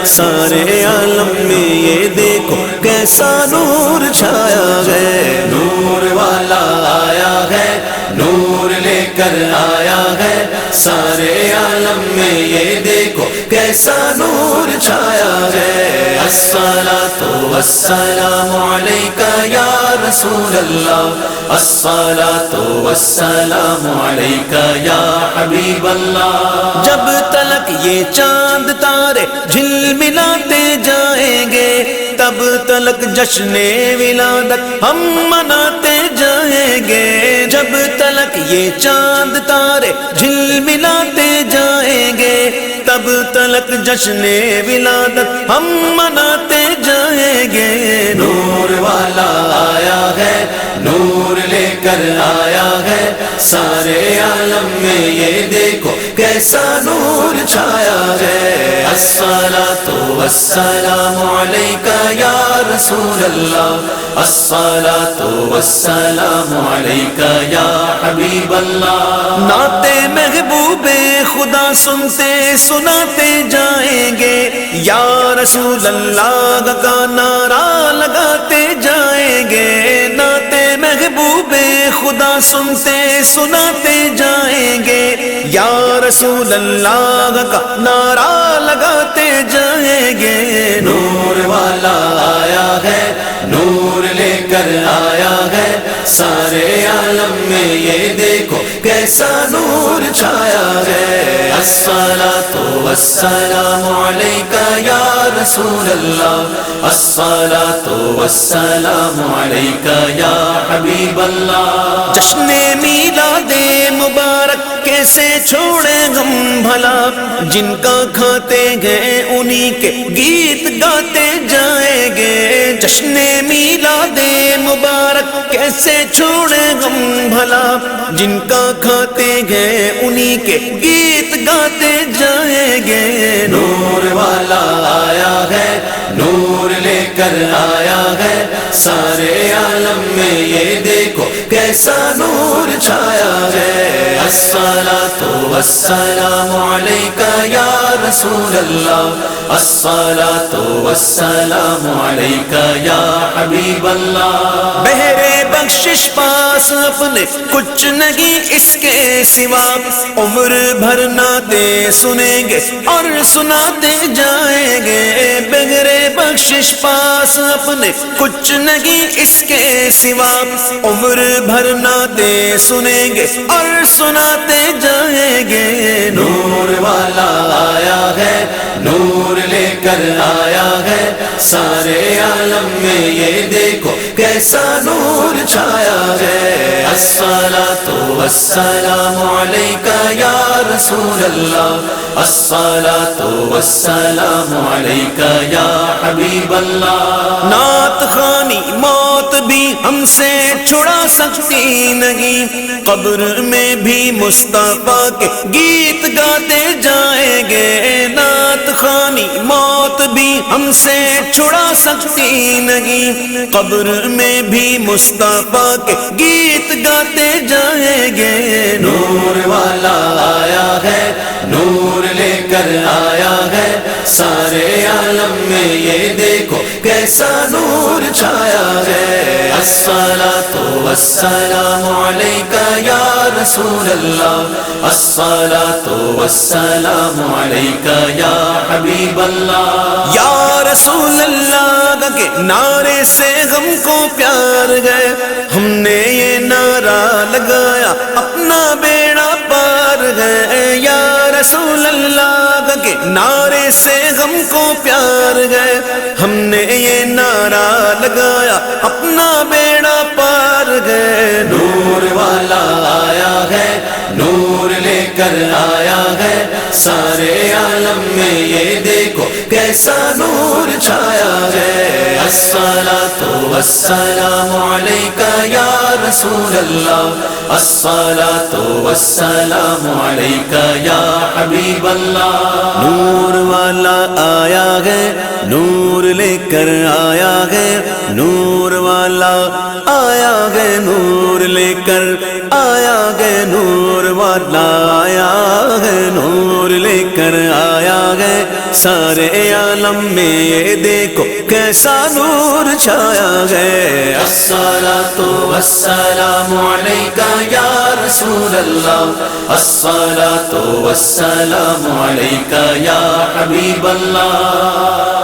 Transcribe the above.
سارے عالم میں یہ دیکھو کیسا نور چھایا ہے، نور والا آیا ہے، نور لے کر آیا ہے، سارے عالم میں یہ دیکھو کیسا نور چھایا ہے۔ الصلاۃ والسلام علیکہ یا رسول اللہ، الصلاۃ والسلام علیکہ یا حبیب اللہ۔ جب تلک یہ چاند تارے جھلملاتے جائیں گے، تب تلک جشن ولادت ہم مناتے جائیں گے۔ جب تلک یہ چاند تارے جھلملاتے جائیں گے، تب تلک جشن ولادت ہم مناتے جائیں گے۔ نور والا آیا ہے، نور لے کر آیا ہے، سارے عالم میں یہ دیکھو کیسا نور چھایا ہے۔ الصلاۃ والسلام علیکہ یا رسول اللہ، الصلاۃ والسلام علیکہ یا حبیب اللہ۔ نعت محبوب خدا سنتے سناتے جائیں گے، یا رسول اللہ کا نعرہ لگاتے جائیں گے۔ نعت محبوب خدا سنتے سناتے جائیں گے، یا رسول اللہ کا نعرہ لگاتے جائیں گے۔ نور والا آیا ہے، نور لے کر آیا ہے، سارے عالم میں یہ دیکھو کیسا نور چھایا ہے۔ الصلاۃ والسلام علیکہ یا رسول اللہ، الصلاۃ والسلام علیکہ یا حبیب اللہ۔ جشن میلاد مبارک کیسے چھوڑے ہم بھلا، جن کا کھاتے گئے انہی کے گیت گاتے جائیں گے۔ جشن میلاد مبارک کیسے چھوڑے ہم بھلا، جن کا کھاتے گئے انہی کے گیت گاتے جائیں گے۔ نور والا آیا ہے، نور لے کر آیا ہے، سارے عالم میں یہ دیکھو کیسا نور چھایا ہے۔ الصلاۃ والسلام علیکہ یا رسول اللہ، الصلاۃ والسلام علیکہ یا حبیب اللہ۔ بہرے بخشش پاس اپنے کچھ نہیں اس کے سوا، عمر بھر نعتیں سنیں گے اور سناتے جائیں گے۔ بغیر بخشش پاس اپنے کچھ نہیں اس کے سوا، عمر بھر نعتیں سنیں گے اور سناتے جائیں گے۔ نور والا آیا ہے، نور لے کر آیا ہے، سارے عالم میں یہ دیکھو کیسا نور چھایا ہے۔ الصلاۃ والسلام علیکہ یا رسول اللہ، الصلاۃ والسلام علیکہ یا حبیب اللہ۔ نعت خوانی موت بھی ہم سے چھڑا سکتی نہیں، قبر میں بھی مصطفیٰ کے گیت گاتے جائیں گے۔ نعت خوانی موت بھی ہم سے چھڑا سکتی نہیں، قبر میں بھی مصطفیٰ کے گیت گاتے جائیں گے۔ نور والا آیا ہے، نور لے کر آیا ہے، سارے عالم میں یہ دیکھو کیسا نور چھایا ہے۔ الصلاۃ والسلام علیکہ یا رسول اللہ، الصلاۃ والسلام علیکہ یا حبیب اللہ۔ یا رسول اللہ کے نعرے سے ہم کو پیار گئے، ہم نے یہ نعرہ لگایا اپنا بیڑا پار گئے۔ یا رسول اللہ کے نعرے سے ہم کو پیار گئے، ہم نے یہ نعرہ لگایا اپنا بیڑا پار گئے۔ نور والا آیا ہے، نور لے کر آیا ہے، سارے عالم میں یہ دیکھو کیسا نور چھایا ہے۔ الصلاۃ والسلام علیکہ یا رسول اللہ، الصلاۃ والسلام علیکہ یا حبیب اللہ۔ نور والا آیا ہے، نور لے کر آیا ہے، نور والا آیا ہے، نور لے کر آیا ہے، نور والا آیا ہے، نور لے کر آیا ہے، سارے عالم میں یہ دیکھو کیسا نور چھایا ہے۔ الصلاۃ والسلام علیکہ یا رسول اللہ، الصلاۃ والسلام علیکہ یا حبیب اللہ۔